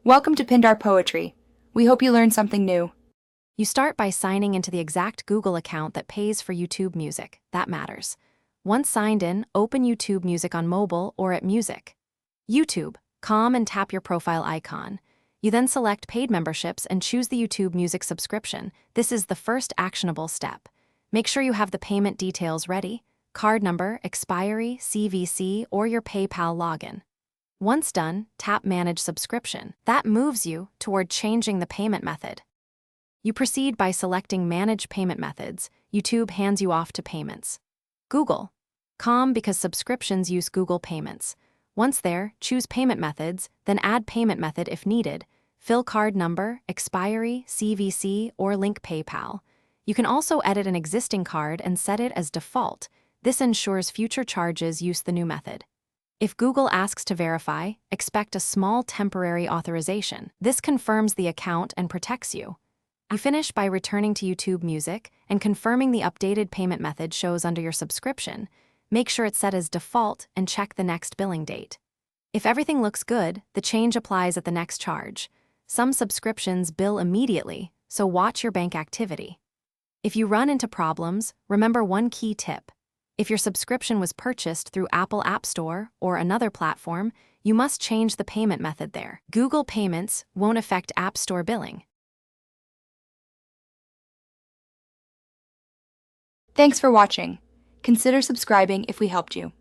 Welcome to Pindar Poetry. We hope you learned something new. You start by signing into the exact Google account that pays for YouTube Music. That matters. Once signed in, open YouTube Music on mobile or at Music. YouTube.com and tap your profile icon. You then select paid memberships and choose the YouTube Music subscription. This is the first actionable step. Make sure you have the payment details ready: card number, expiry, CVC, or your PayPal login. Once done, tap Manage Subscription. That moves you toward changing the payment method. You proceed by selecting Manage Payment Methods. YouTube hands you off to Payments. Google.com, because subscriptions use Google Payments. Once there, choose Payment Methods, then add payment method if needed. Fill card number, expiry, CVC, or link PayPal. You can also edit an existing card and set it as default. This ensures future charges use the new method. If Google asks to verify, expect a small temporary authorization. This confirms the account and protects you. You finish by returning to YouTube Music and confirming the updated payment method shows under your subscription. Make sure it's set as default and check the next billing date. If everything looks good, the change applies at the next charge. Some subscriptions bill immediately, so watch your bank activity. If you run into problems, remember one key tip. If your subscription was purchased through Apple App Store or another platform, you must change the payment method there. Google Payments won't affect App Store billing. Thanks for watching. Consider subscribing if we helped you.